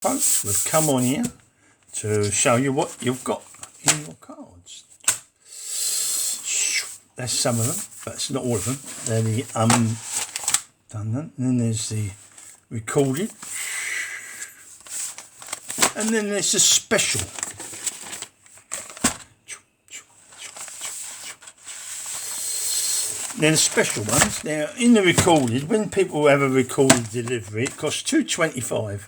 Folks, we've come on here to show you what you've got in your cards. That's some of them, but it's not all of them. They're the done that. And then there's the recorded, and then there's the special. Now the special ones. Now in the recorded, when people have a recorded delivery, it costs $2.25.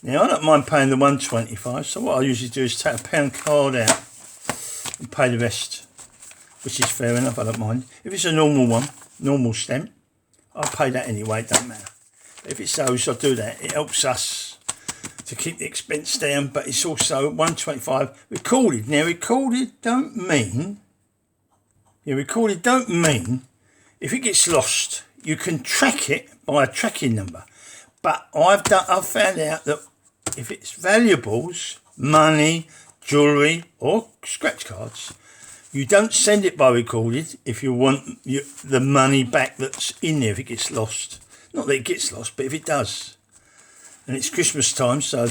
Now I don't mind paying the $1.25, so what I usually do is take a £1 card out and pay the rest, which is fair enough. I don't mind. If it's a normal one, normal stamp, I'll pay that anyway. It doesn't matter. But if it's those, I'll do that. It helps us to keep the expense down, but it's also $1.25 recorded. Now recorded don't mean if it gets lost, you can track it by a tracking number. But I've found out that if it's valuables, money, jewellery or scratch cards, you don't send it by recorded if you want the money back that's in there if it gets lost. Not that it gets lost, but if it does. And it's Christmas time, so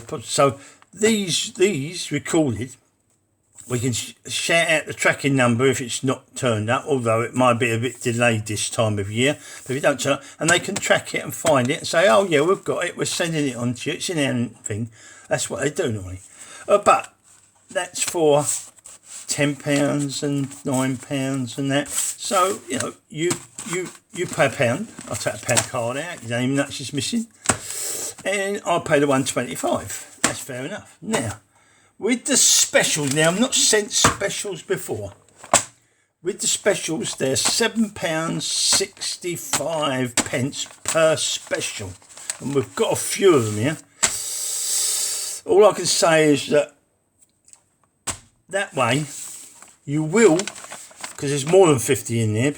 these recorded, we can shout out the tracking number if it's not turned up, although it might be a bit delayed this time of year. But if it don't turn up, and they can track it and find it and say, oh yeah, we've got it, we're sending it on to you, it's in our thing. That's what they do normally. But that's for £10 and £9 and that. So, you know, you pay £1. I'll take a £1 card out, your name nuts is missing. And I'll pay the $1.25. That's fair enough. Now, with the specials, now I've not sent specials before. With the specials, they're £7.65 per special. And we've got a few of them here. All I can say is that way you will, because there's more than 50 in there,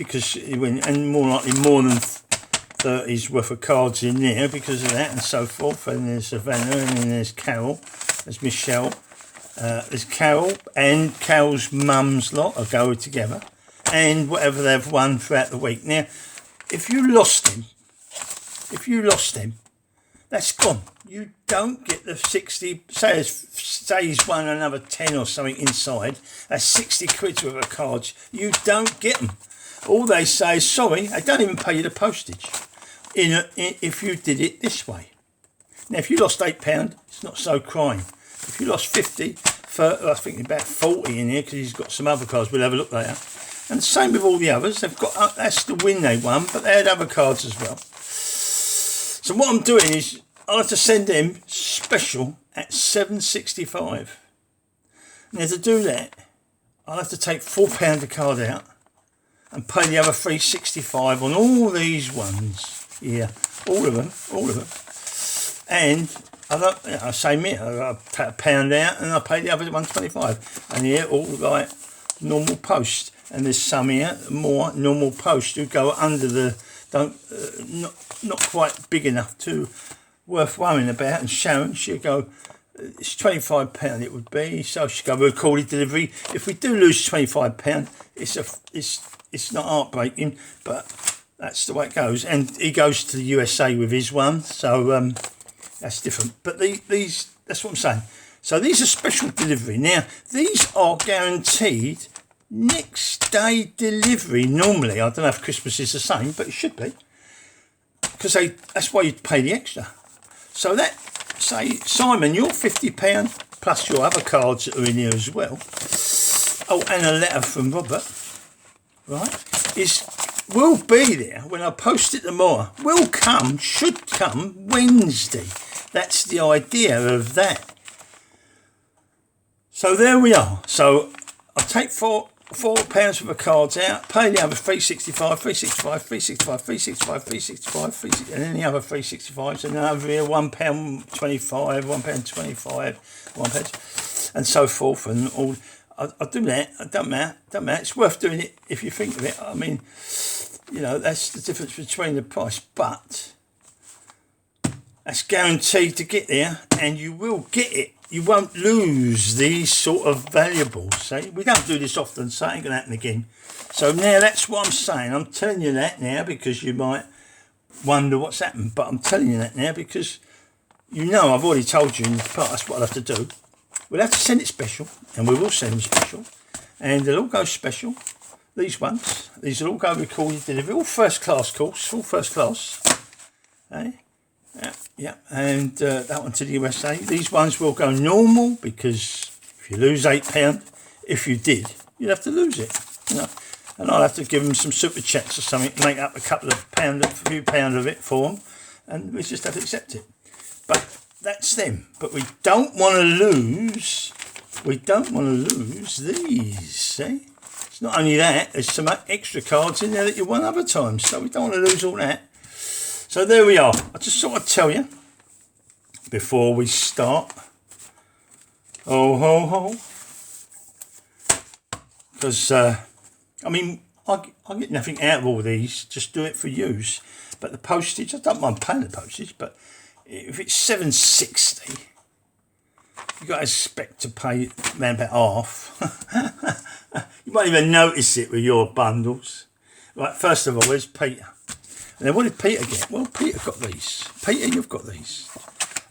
and more likely more than 30's worth of cards in there because of that and so forth. And there's Savannah, and then there's Carol, there's Michelle. There's Carol and Carol's mum's lot are go together, and whatever they've won throughout the week. Now, if you lost them, that's gone. You don't get the 60. Say he's won another 10 or something inside. That's 60 quid worth of cards. You don't get them. All they say is sorry. They don't even pay you the postage. If you did it this way. Now, if you lost £8, it's not so crying. If you lost 50, I think about 40 in here because he's got some other cards. We'll have a look later. And the same with all the others. They've got that's the win they won, but they had other cards as well. So what I'm doing is I'll have to send them special at $7.65. Now to do that, I'll have to take £4 a card out and pay the other $3.65 on all these ones. Yeah, all of them. And I say me, I take £1 out and I pay the other $1.25. And here, all like normal post. And there's some here, more normal post who go under the, not quite big enough to worth worrying about. And Sharon, she'll go, it's £25 it would be. So she'll go recorded delivery. If we do lose £25, it's not heartbreaking, but that's the way it goes. And he goes to the USA with his one, so that's different. But these, that's what I'm saying. So these are special delivery. Now, these are guaranteed next day delivery normally. I don't know if Christmas is the same, but it should be. Because that's why you pay the extra. So that, say, Simon, you're £50 plus your other cards that are in here as well. Oh, and a letter from Robert, right, will be there when I post it tomorrow. Should come Wednesday. That's the idea of that. So there we are. So I'll take £4 worth of cards out, pay the other $3.65, and then the other $3.65, and over here £1.25, £1.25, and so forth, and all. I'll do that. It don't matter. It's worth doing it if you think of it. I mean, you know, that's the difference between the price, but that's guaranteed to get there, and you will get it. You won't lose these sort of valuables. See, we don't do this often, so it ain't gonna happen again. So now that's what I'm saying. I'm telling you that now because you might wonder what's happened, but I'm telling you that now because you know, I've already told you in the past what I'll have to do. We'll have to send it special, and we will send them special, and they'll all go special. These ones, these will all go recorded delivery, all first class, course, all first class. Okay? Yeah, and that one to the USA. These ones will go normal, because if you lose £8, if you did, you'd have to lose it. You know, and I'll have to give them some super chats or something, make up a few pound of it for them, and we just have to accept it. But that's them. But we don't want to lose. We don't want to lose these. See, it's not only that. There's some extra cards in there that you won other times, so we don't want to lose all that. So there we are. I just thought I'd tell you before we start. Oh ho ho. Because I mean, I get nothing out of all these. Just do it for use. But the postage, I don't mind paying the postage, but if it's $7.60, you've got to expect to pay around about half. You won't even notice it with your bundles. Right, first of all, where's Peter? And then what did Peter get? Well, Peter got these. Peter, you've got these.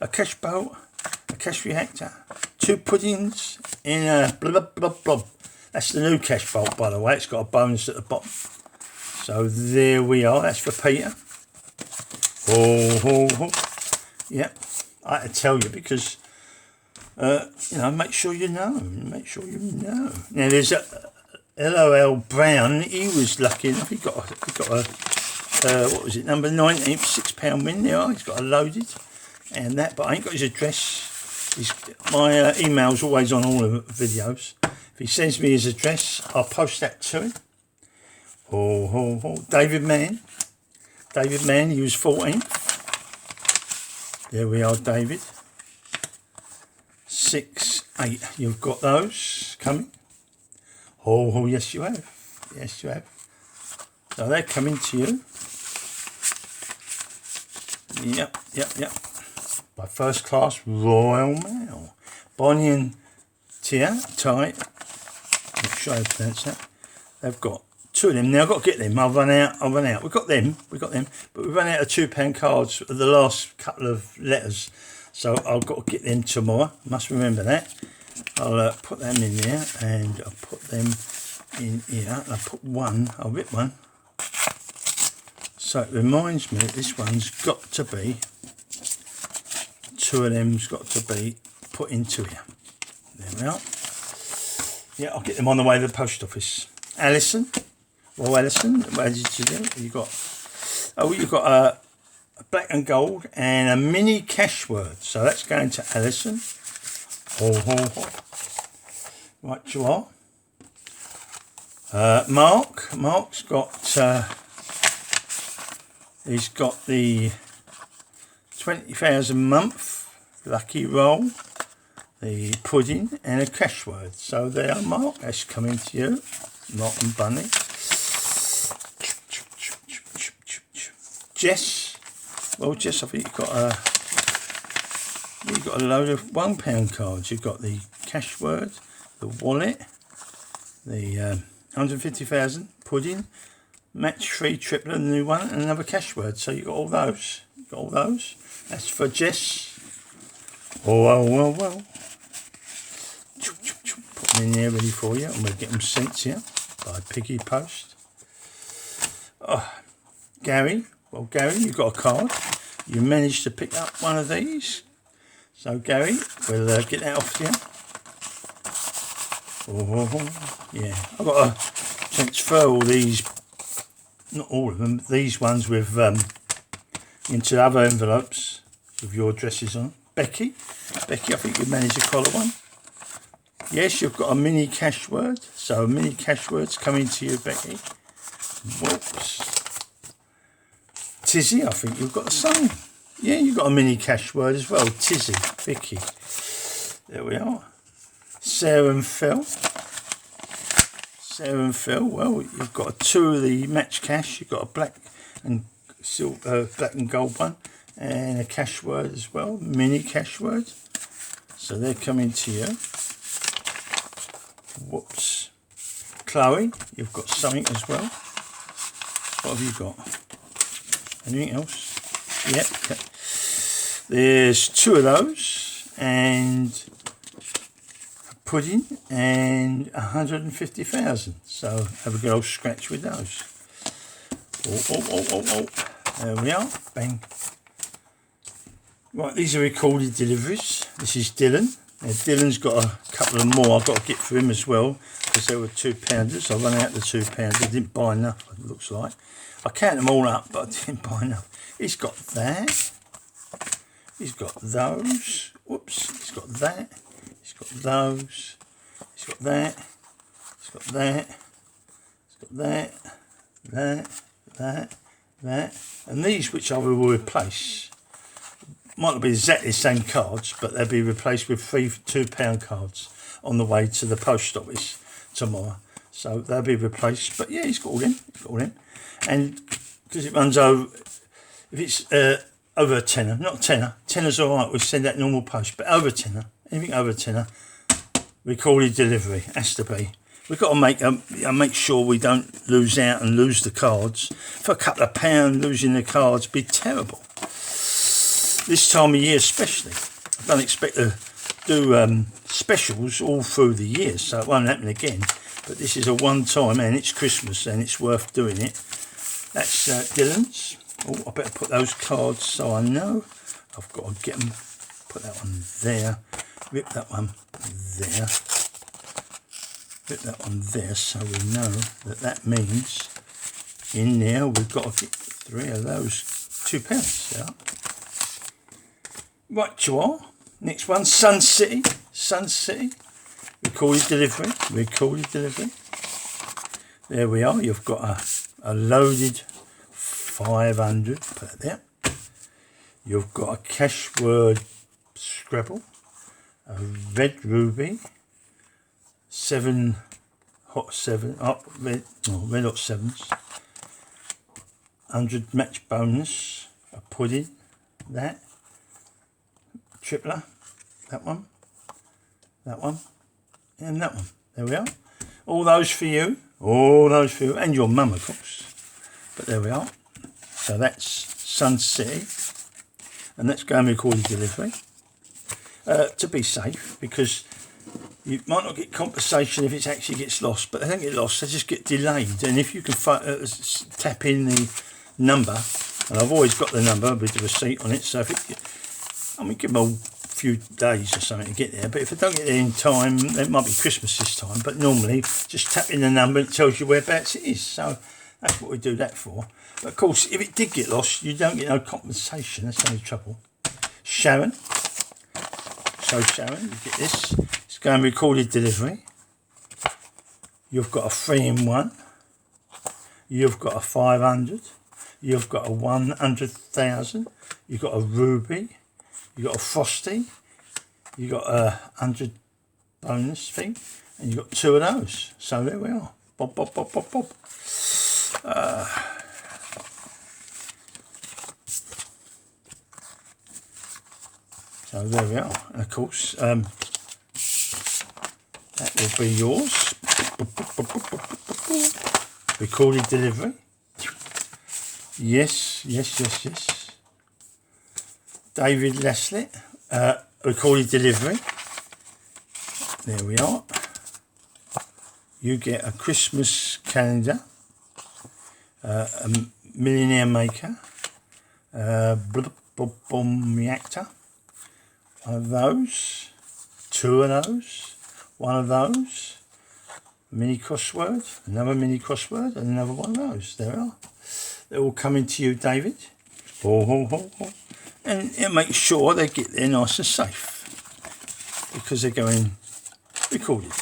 A cash bolt, a cash reactor, 2 puddings in a blah, blah, blah, blah. That's the new cash bolt, by the way. It's got a bonus at the bottom. So there we are. That's for Peter. Oh. Yep, I had to tell you because, you know, make sure you know. Make sure you know. Now, there's a LOL Brown. He was lucky enough. He got a what was it, number 19, £6 win there. He's got a loaded and that, but I ain't got his address. My email's always on all of the videos. If he sends me his address, I'll post that to him. Oh. David Mann, he was 14th. There we are, David. 6, 8. You've got those coming. Oh, yes you have. Yes you have. So they're coming to you. Yep. By first class Royal Mail. Bonnie and Ty. Not sure how to pronounce that. They've got 2 of them. Now I've got to get them. I'll run out. We've got them. But we've run out of £2 cards of the last couple of letters. So I've got to get them tomorrow. Must remember that. I'll put them in there and I'll put them in here. I'll put one. I'll rip one. So it reminds me that this one's got to be, 2 of them's got to be put into here. There we are. Yeah, I'll get them on the way to the post office. Alison. Well, Alison, what did you do? You've got a black and gold and a mini cash word. So that's going to Alison. Ho. Right, you are. Mark's got, he's got the 20,000 month lucky roll, the pudding and a cash word. So there, Mark, that's coming to you. Mark and Bunny. Jess, well, Jess, I think you've got a load of £1 cards. You've got the cash word, the wallet, the 150,000 pudding, match 3 triple, a new one, and another cash word. So you've got all those. That's for Jess. Oh, well. Put them in there ready for you, and we'll get them sent here by Piggy Post. Oh, Gary. Well, Gary, you've got a card. You managed to pick up one of these. So, Gary, we'll get that off to you. Oh, yeah. I've got to transfer all these, not all of them, but these ones with into other envelopes with your addresses on. Becky, I think you managed to collar one. Yes, you've got a mini cash word. So, a mini cash word's coming to you, Becky. Whoops. Tizzy, I think you've got the same. Yeah, you've got a mini cash word as well. Tizzy, Vicky. There we are. Sarah and Phil. Well, you've got 2 of the match cash. You've got a black and gold one, and a cash word as well. Mini cash word. So they're coming to you. Whoops. Chloe, you've got something as well. What have you got? Anything else? Yep. There's 2 of those, and a pudding, and 150,000. So have a good old scratch with those. Oh. There we are. Bang. Right, these are recorded deliveries. This is Dylan. Now, Dylan's got a couple of more I've got to get for him as well, because they were £2-pounders. I run out the £2. I didn't buy enough, it looks like. I count them all up, but I didn't buy enough. He's got that. He's got those. Whoops. He's got that. He's got those. He's got that. He's got that. He's got that. That. And these, which I will replace, might not be exactly the same cards, but they'll be replaced with 3 £2 cards on the way to the post office tomorrow. So they'll be replaced. But yeah, he's got all them. And because it runs over, if it's over a tenner, not a tenner, tenner's all right, we send that normal post, but over a tenner, anything over a tenner, recorded delivery has to be. We've got to make sure we don't lose out and lose the cards. For a couple of pounds, losing the cards would be terrible. This time of year especially. I don't expect to do specials all through the year, so it won't happen again. But this is a one-time, and it's Christmas, and it's worth doing it. That's Dylan's. Oh, I better put those cards so I know. I've got to get them. Put that one there. Rip that one there. Rip that one there, so we know that means in there we've got to get 3 of those £2 out. Right, you are. Next one, Sun City. Recorded delivery. There we are. You've got a loaded 500. Put it there. You've got a CASHWORD Scrabble, a red ruby, 7 hot 7 up red hot 7s, 100 match bonus, a pudding, that tripler, that one, and that one. There we are. All those for you, and your mum, of course. But there we are. So that's Sun City, and that's going recorded delivery. To be safe, because you might not get compensation if it actually gets lost, but they don't get lost, they just get delayed. And if you can tap in the number, and I've always got the number with the receipt on it, so if it, give them a few days or something to get there, but if I don't get there in time, it might be Christmas this time, but normally just tap in the number and it tells you whereabouts it is. So that's what we do that for. But of course, if it did get lost, you don't get no compensation. That's the only trouble. Sharon. So Sharon, you get this. It's going recorded delivery. You've got a 3-in-1. You've got a 500. You've got a 100,000. You've got a ruby. You've got a frosty. You've got a 100 bonus thing. And you've got 2 of those. So there we are. Bob. So there we are. And of course, that will be yours. Recorded delivery. Yes. David Leslie, recorded delivery. There we are. You get a Christmas calendar, a millionaire maker, reactor, one of those, 2 of those, 1 of those, mini crossword, another mini crossword, and another one of those. There we are. They're all coming to you, David. And it makes sure they get there nice and safe, because they're going recorded.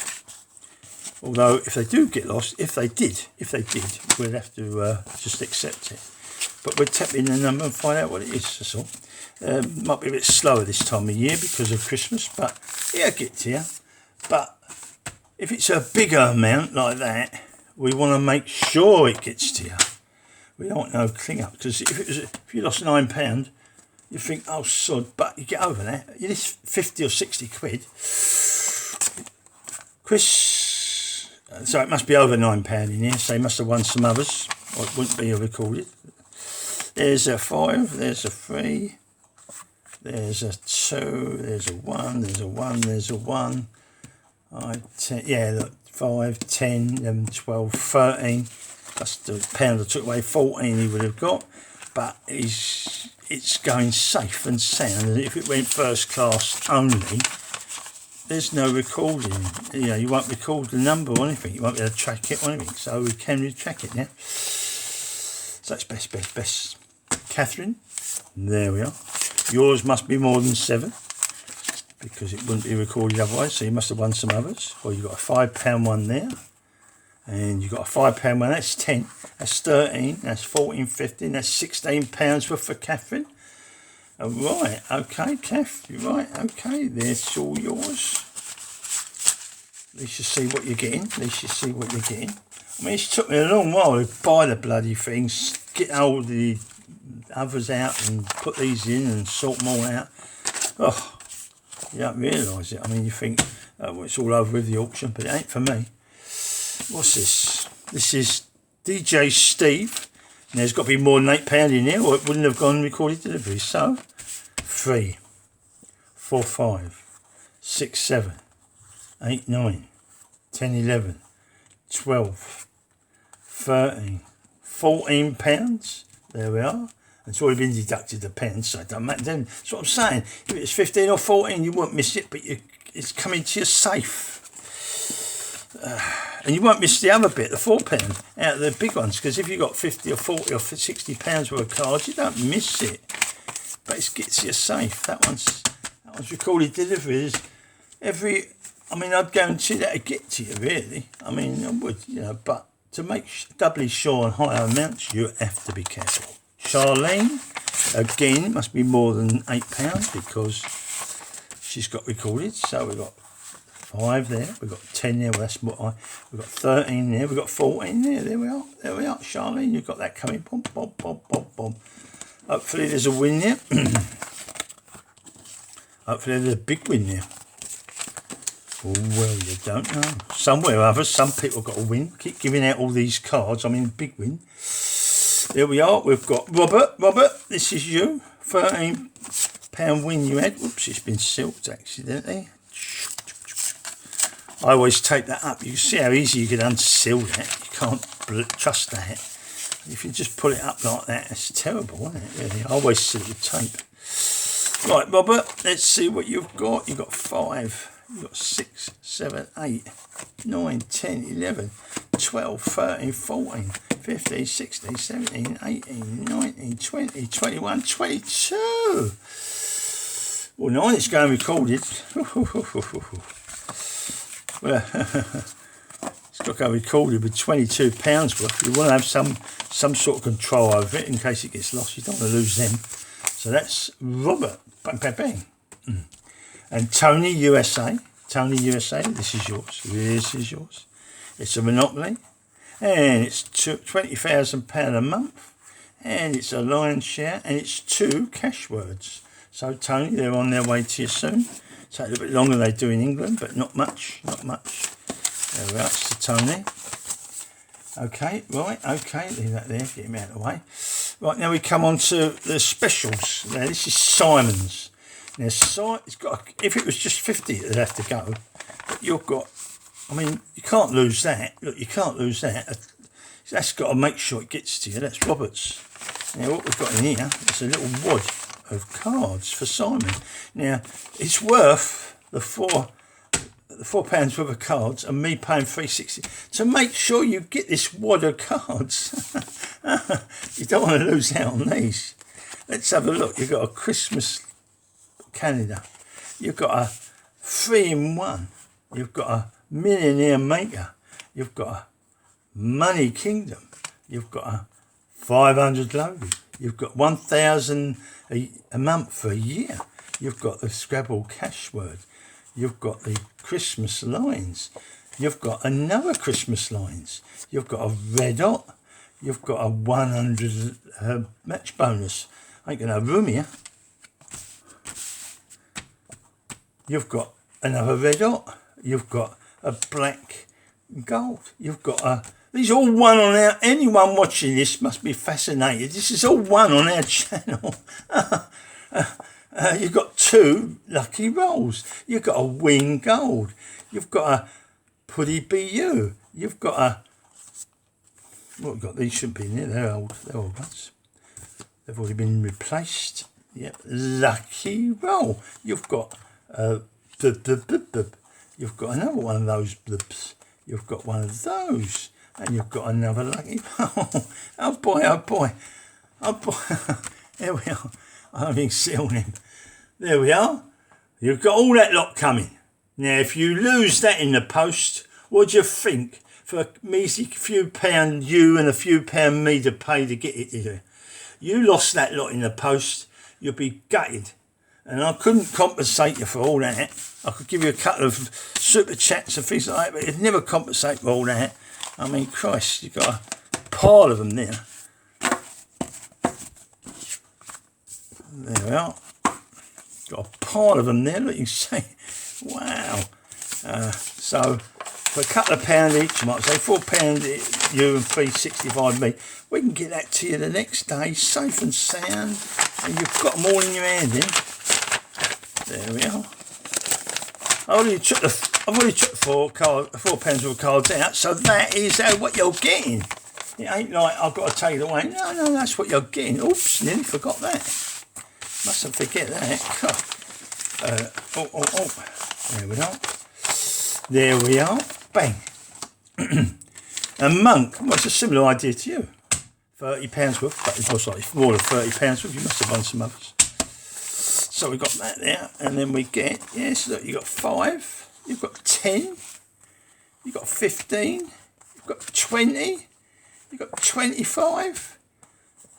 Although if they do get lost, if they did, we'll have to just accept it. But we'll tap in the number and find out what it is, that's all. Might be a bit slower this time of year because of Christmas, but yeah, I'll get to you. But if it's a bigger amount like that, we want to make sure it gets to you. We don't want no cling up, because if you lost £9, you think, oh sod, but you get over that. It is 50 or 60 quid. Chris, so it must be over £9 in here, so he must have won some others, or it wouldn't be recorded. There's a 5, there's a 3, There's a 2, there's a 1, there's a 1, there's a 1. 10, yeah, look, 5, 10, 11, 12, 13. Plus the pound I took away, 14 he would have got. But it's going safe and sound. And if it went first class only, there's no recording. You know, you won't record the number or anything. You won't be able to track it or anything. So we can track it now. So it's best. Catherine, there we are. Yours must be more than 7 because it wouldn't be recorded otherwise. So you must have won some others. Well, you've got a £5 one there. And you've got a £5 one, that's 10, that's 13, that's 14, 15, that's £16 worth for Catherine. Right, okay, Kath, you're right, okay, that's all yours. At least you see what you're getting, I mean, it's took me a long while to buy the bloody things, get all the others out and put these in and sort them all out. Oh, you don't realise it. I mean, you think, well, it's all over with the auction, but it ain't for me. What's this? This is DJ Steve. Now, there's got to be more than £8 in here, or it wouldn't have gone recorded delivery. So, 3, 4, 5, 6, 7, 8, 9, 10, 11, 12, 13, £14. There we are. It's already been deducted the pence, so it doesn't matter. That's what I'm saying. If it's 15 or 14, you won't miss it, but it's coming to your safe. And you won't miss the other bit, the £4 out of the big ones, because if you've got 50 or 40 or £60 worth of cards, you don't miss it. But it gets you safe. That one's recorded deliveries every. I mean, I'd guarantee that it'd get to you, really. I mean, I would, you know. But to make doubly sure on higher amounts, you have to be careful. Charlene, again, it must be more than £8 because she's got recorded. So we've got 5 there, we've got 10 there, well, that's what we've got 13 there, we've got 14 there, there we are, Charlene, you've got that coming, boom. Hopefully there's a win there, hopefully there's a big win there. Oh, well, you don't know, somewhere or other, some people got a win, keep giving out all these cards, I mean, big win. There we are, we've got Robert, this is you, £13 win you had, whoops, it's been silked accidentally. I always take that up. You can see how easy you can unseal that. You can't trust that. If you just pull it up like that, it's terrible, isn't it, really? I always seal with tape. Right, Robert, let's see what you've got. You've got 5. You've got 6, 7, 8, 9, 10, 11, 12, 13, 14, 15, 16, 17, 18, 19, 20, 21, 22. Well, 9 is going recorded. Well, it's got to go recorded with £22 worth. You want to have some sort of control over it in case it gets lost. You don't want to lose them. So that's Robert. Bang, bang, bang. And Tony USA. This is yours. It's a Monopoly. And it's £20,000 a month. And it's a lion's share. And it's 2 cash words. So, Tony, they're on their way to you soon. Take a little bit longer than they do in England, but not much. There we are, it's to Tony. Okay, right, okay, leave that there, get him out of the way. Right, now we come on to the specials. Now, this is Simon's. Now, it's got, if it was just 50, it'd have to go. But you've got, I mean, you can't lose that. Look, you can't lose that. That's got to make sure it gets to you. That's Robert's. Now, what we've got in here is a little wad of cards for Simon. Now, it's worth the £4 worth of cards and me paying £3.60 to make sure you get this wad of cards. You don't want to lose out on these. Let's have a look. You've got a Christmas calendar. You've got a 3-in-1. You've got a Millionaire Maker. You've got a Money Kingdom. You've got a 500 Loaded. You've got 1,000 a month for a year. You've got the Scrabble CASHWORD. You've got the Christmas lines. You've got another Christmas lines. You've got a red hot. You've got a 100 match bonus. I ain't got no room here. You've got another red hot. You've got a black gold. You've got a... These are all one on our... Anyone watching this must be fascinated. This is all one on our channel. You've got 2 lucky rolls. You've got a win gold. You've got a putty BU. You've got a... What we've got? These shouldn't be in there. They're old ones. They've already been replaced. Yep. Lucky roll. You've got You've got another one of those blips. You've got one of those. And you've got another lucky roll. Oh boy, oh boy. Oh boy. There we are. I don't think see on him. There we are. You've got all that lot coming. Now, if you lose that in the post, what do you think? For a measly few pound you and a few pound me to pay to get it here. You lost that lot in the post, you'll be gutted. And I couldn't compensate you for all that. I could give you a couple of super chats and things like that, but it'd never compensate for all that. I mean, Christ, you've got a pile of them there. There we are. Got a pile of them there, look, you can see. Wow. So, for a couple of pound each, I might say £4 you and £3.65 me, we can get that to you the next day, safe and sound, and you've got them all in your hand then. There we are. I've already took £4 worth of cards out, so that is what you're getting. It ain't like I've got to take it away. No, that's what you're getting. Oops, nearly forgot that. Mustn't forget that. There we are. There we are. Bang. And Monk, well, it's a similar idea to you. £30 worth, but it's most likely more than £30 worth. You must have won some others. So we've got that there, and then we get, yes, look, you've got 5, you've got 10, you've got 15, you've got 20, you've got 25,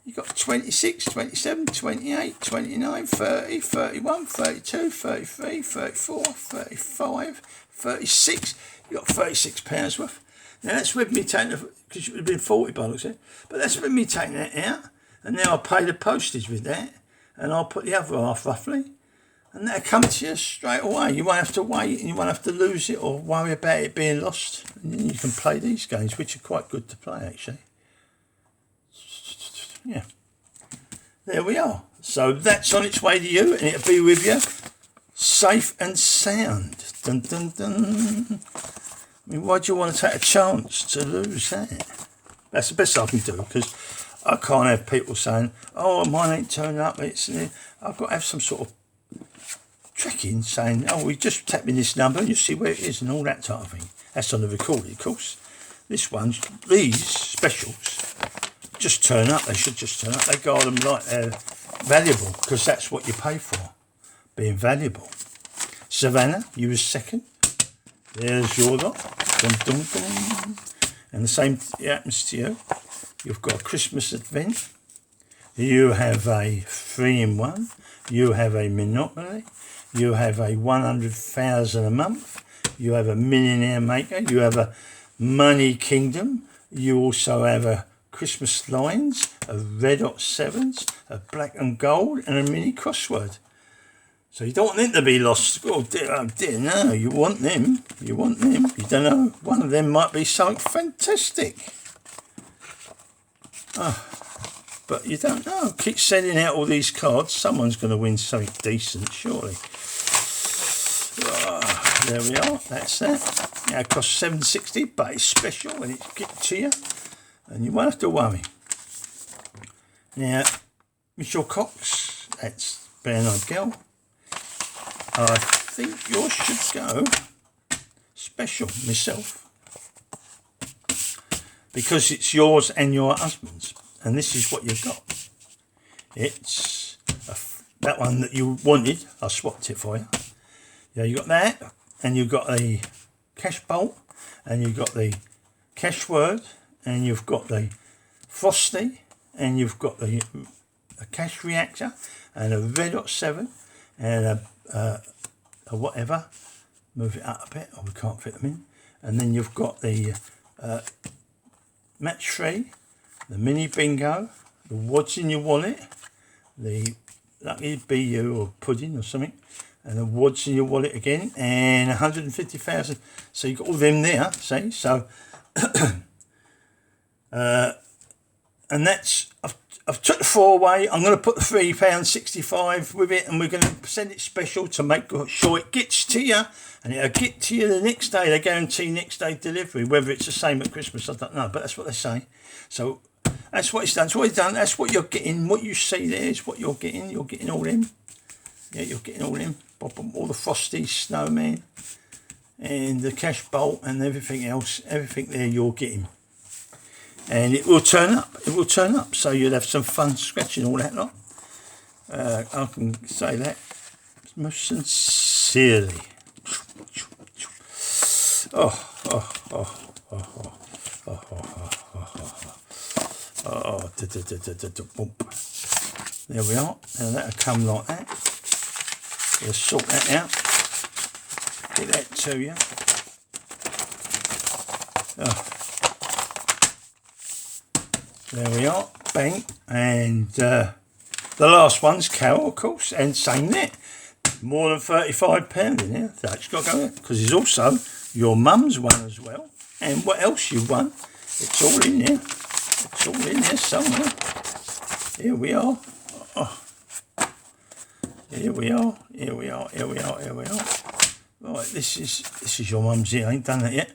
you've got 26, 27, 28, 29, 30, 31, 32, 33, 34, 35, 36. You've got £36 worth. Now that's with me taking, because it would have been 40 by looks at it, but that's with me taking that out, and now I'll pay the postage with that, and I'll put the other half roughly, and that'll come to you straight away. You won't have to wait, and you won't have to lose it or worry about it being lost, and then you can play these games, which are quite good to play actually. Yeah. There we are. So that's on its way to you, and it'll be with you safe and sound. Dun dun dun. I mean, why do you want to take a chance to lose that? That's the best I can do, because I can't have people saying, oh, mine ain't turning up. I've got to have some sort of tracking saying, oh, we just tap in this number and you see where it is and all that type of thing. That's on the recording, of course. These specials just turn up. They should just turn up. They guard them like they're valuable, because that's what you pay for, being valuable. Savannah, you was second. There's your lot. Dum, dum, dum. And the same happens to you. You've got a Christmas event. You have a 3-in-1. You have a Monopoly. You have a 100,000 a month. You have a Millionaire Maker. You have a Money Kingdom. You also have a Christmas Lines, a Red Hot Sevens, a Black and Gold, and a mini crossword. So you don't want them to be lost. Oh dear, no, you want them. You want them. You don't know. One of them might be something fantastic. Oh, but you don't know. Keep sending out all these cards. Someone's going to win something decent, surely. Oh, there we are. That's that. Now it costs $7.60, but it's special when it's get to you, and you won't have to worry. Now, Michelle Cox, that's Brown-Eyed Girl. I think yours should go special, myself, because it's yours and your husband's, and this is what you've got. It's that one that you wanted. I swapped it for you. Yeah, you got that, and you've got a cash bolt, and you've got the cash word, and you've got the frosty, and you've got the a cash reactor, and a Red Hot 7, and a whatever, move it up a bit, or we can't fit them in, and then you've got the match 3, the mini bingo, the wads in your wallet, the lucky BU or pudding or something, and the wads in your wallet again, and 150,000. So you've got all them there, see? So and that's I've took the 4 away. I'm going to put the £3.65 with it, and we're going to send it special to make sure it gets to you, and it'll get to you the next day. They guarantee next day delivery. Whether it's the same at Christmas, I don't know, but that's what they say. So that's what it's done. That's what it's done. That's what you're getting. What you see there is what you're getting. You're getting all them. Yeah, you're getting all them. All the Frosty snowman and the cash bolt and everything else. Everything there you're getting. And it will turn up. It will turn up. So you'll have some fun scratching all that lot. I can say that most sincerely. There we are. Now that'll come like that. We'll sort that out. Get that to you. There we are, bang, and the last one's Carol, of course, and same there, more than £35 in there. That's got to go there because it's also your mum's one as well. And what else you won? It's all in there. It's all in there somewhere. Here we are. Here we are. Here we are. Here we are. Here we are. Right, this is your mum's here. I ain't done that yet.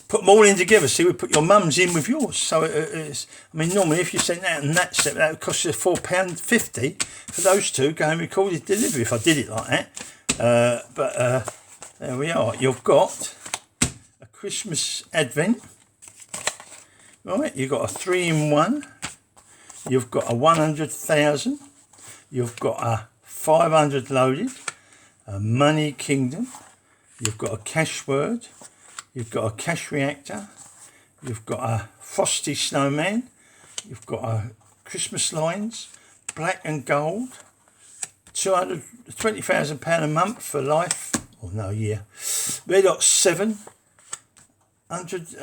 Put them all in together. See, we put your mum's in with yours. So it's, I mean, normally if you sent that and that set, that would cost you £4.50 for those two going recorded delivery if I did it like that. But there we are. You've got a Christmas Advent. Right, you've got a 3-in-1. You've got a 100,000. You've got a 500 loaded. A Money Kingdom. You've got a cash word. You've got a cash reactor, you've got a Frosty snowman, you've got a Christmas lines, black and gold, £20,000 a month for life, or no year. Red Hot 7, 100.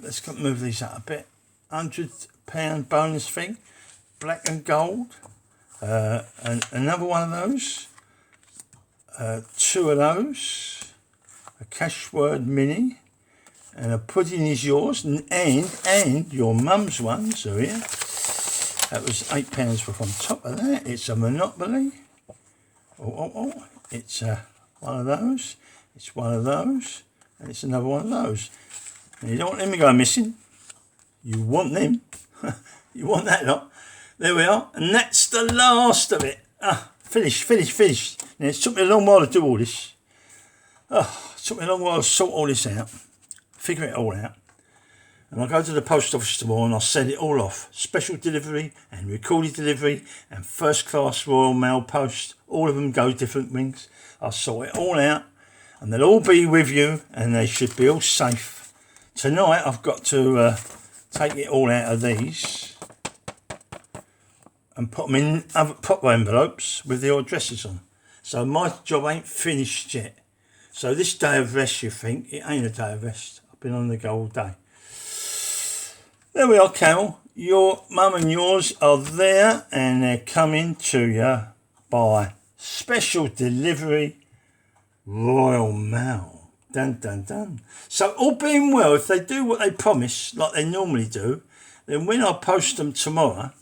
Let's move these up a bit. £100 bonus thing, black and gold, and another one of those, 2 of those, a cash word mini. And a pudding is yours, and your mum's ones are here. That was £8 worth on top of that. It's a Monopoly. It's one of those. It's one of those, and it's another one of those. And you don't want them to go missing. You want them. You want that lot. There we are, and that's the last of it. Finished. Now, it took me a long while to do all this. It took me a long while to sort all this out. Figure it all out, and I'll go to the post office tomorrow and I'll send it all off. Special delivery and recorded delivery and first class Royal Mail post. All of them go different wings. I'll sort it all out and they'll all be with you and they should be all safe. Tonight I've got to take it all out of these and put them in other proper envelopes with the addresses on. So my job ain't finished yet. So this day of rest, you think, it ain't a day of rest. Been on the go all day. There we are, Carol. Your mum and yours are there and they're coming to you by special delivery Royal Mail. Dun dun dun. So all being well, if they do what they promise like they normally do, then when I post them tomorrow,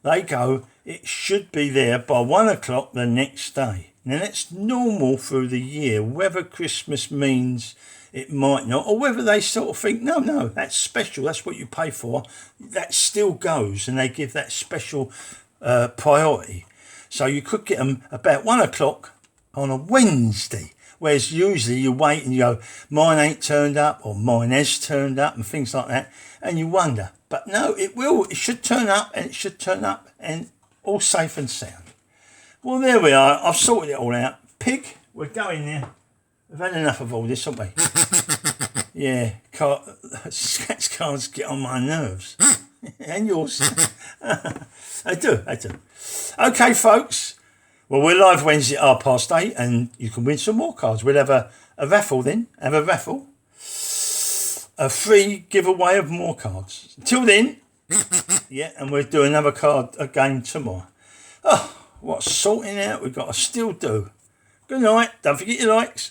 they go, it should be there by 1 o'clock the next day. Now that's normal through the year, whether Christmas means it might not, or whether they sort of think, no, that's special, that's what you pay for, that still goes, and they give that special priority. So you could get them about 1 o'clock on a Wednesday, whereas usually you wait and you go, mine ain't turned up, or mine has turned up, and things like that, and you wonder. But no, it should turn up, and it should turn up, and all safe and sound. Well, there we are, I've sorted it all out. Pig, we're going there. We've had enough of all this, haven't we? Yeah, scratch cards get on my nerves. And yours. I do. Okay, folks. Well, we're live Wednesday at 8:30 and you can win some more cards. We'll have a raffle then. A free giveaway of more cards. Until then, yeah, and we'll do another card again tomorrow. What sorting out we've got to still do. Good night. Don't forget your likes.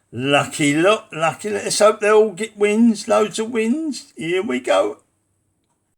Lucky lot. Let's hope they all get wins, loads of wins. Here we go.